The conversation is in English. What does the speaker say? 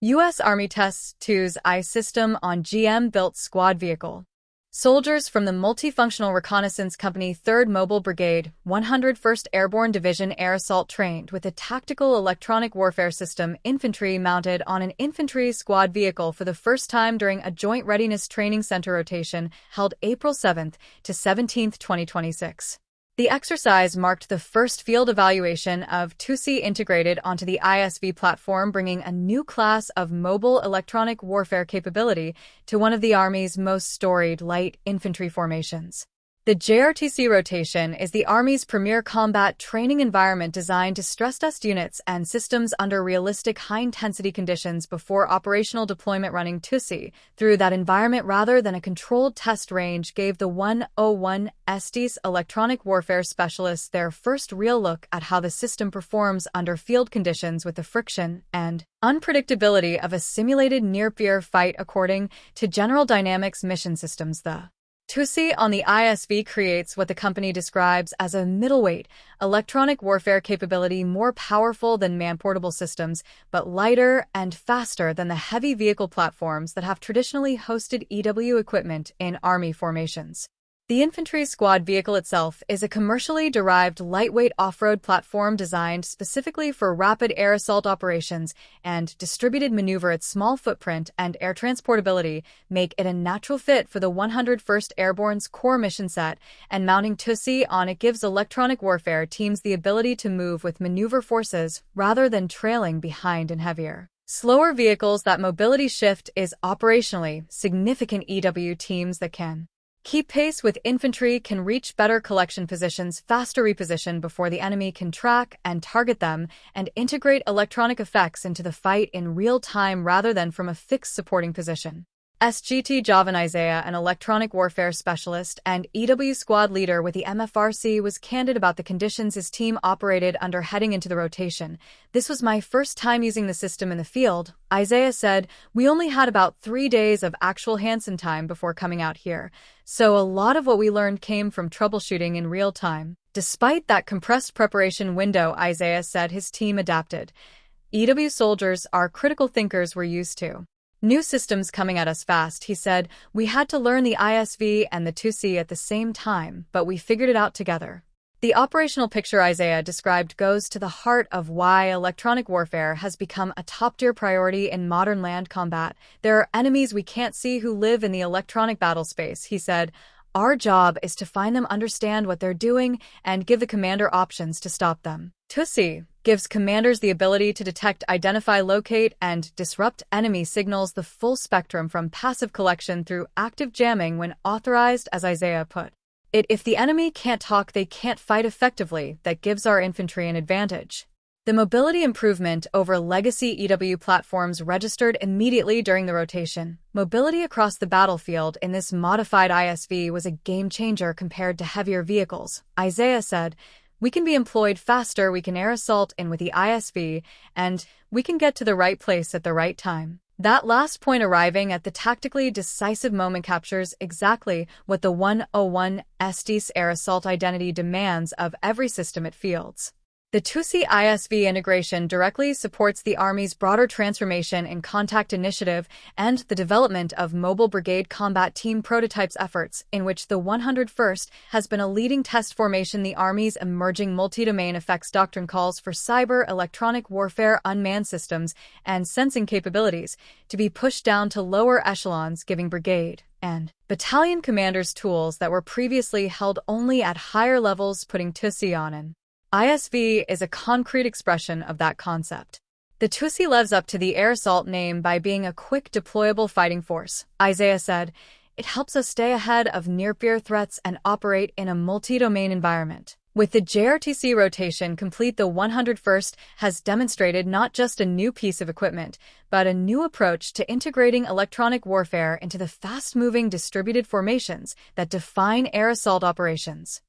U.S. Army tests TEWS-I system on GM-built squad vehicle. Soldiers from the Multifunctional Reconnaissance Company 3rd Mobile Brigade, 101st Airborne Division Air Assault trained with a tactical electronic warfare system infantry mounted on an Infantry Squad Vehicle for the first time during a Joint Readiness Training Center rotation held April 7 to 17, 2026. The exercise marked the first field evaluation of TEWS-I integrated onto the ISV platform, bringing a new class of mobile electronic warfare capability to one of the Army's most storied light infantry formations. The JRTC rotation is the Army's premier combat training environment designed to stress-test units and systems under realistic high-intensity conditions before operational deployment. Running TEWS-I through that environment rather than a controlled test range gave the 101st electronic warfare specialists their first real look at how the system performs under field conditions with the friction and unpredictability of a simulated near-peer fight. According to General Dynamics Mission Systems, the TEWS-I on the ISV creates what the company describes as a middleweight electronic warfare capability more powerful than man-portable systems, but lighter and faster than the heavy vehicle platforms that have traditionally hosted EW equipment in Army formations. The Infantry Squad Vehicle itself is a commercially derived lightweight off-road platform designed specifically for rapid air assault operations and distributed maneuver. Its small footprint and air transportability make it a natural fit for the 101st Airborne's core mission set, and mounting TEWS-I on it gives electronic warfare teams the ability to move with maneuver forces rather than trailing behind in heavier, slower vehicles. That mobility shift is operationally significant. EW teams that can keep pace with infantry can reach better collection positions, faster reposition before the enemy can track and target them, and integrate electronic effects into the fight in real time rather than from a fixed supporting position. SGT Javan Isaiah, an electronic warfare specialist and EW squad leader with the MFRC, was candid about the conditions his team operated under heading into the rotation. "This was my first time using the system in the field," Isaiah said. "We only had about 3 days of actual hands-on time before coming out here, so a lot of what we learned came from troubleshooting in real time." Despite that compressed preparation window, Isaiah said his team adapted. "EW soldiers are critical thinkers. We're used to new systems coming at us fast," he said. "We had to learn the ISV and the TEWS-I at the same time, but we figured it out together." The operational picture Isaiah described goes to the heart of why electronic warfare has become a top-tier priority in modern land combat. "There are enemies we can't see who live in the electronic battle space," he said. "Our job is to find them, understand what they're doing, and give the commander options to stop them." TEWS-I gives commanders the ability to detect, identify, locate, and disrupt enemy signals, the full spectrum from passive collection through active jamming when authorized. As Isaiah put it, "If the enemy can't talk, they can't fight effectively. That gives our infantry an advantage." The mobility improvement over legacy EW platforms registered immediately during the rotation. Mobility across the battlefield in this modified ISV was a game-changer compared to heavier vehicles, Isaiah said. "We can be employed faster, we can air assault in with the ISV, and we can get to the right place at the right time." That last point, arriving at the tactically decisive moment, captures exactly what the 101st air assault identity demands of every system it fields. The TEWS-I ISV integration directly supports the Army's broader transformation and contact initiative and the development of mobile brigade combat team prototypes efforts, in which the 101st has been a leading test formation. The Army's emerging multi-domain effects doctrine calls for cyber, electronic warfare, unmanned systems, and sensing capabilities to be pushed down to lower echelons, giving brigade and battalion commanders tools that were previously held only at higher levels. Putting TEWS-I on an ISV is a concrete expression of that concept. The TEWS-I lives up to the air assault name by being a quick deployable fighting force, Isaiah said. "It helps us stay ahead of near-peer threats and operate in a multi-domain environment." With the JRTC rotation complete, the 101st has demonstrated not just a new piece of equipment, but a new approach to integrating electronic warfare into the fast-moving distributed formations that define air assault operations.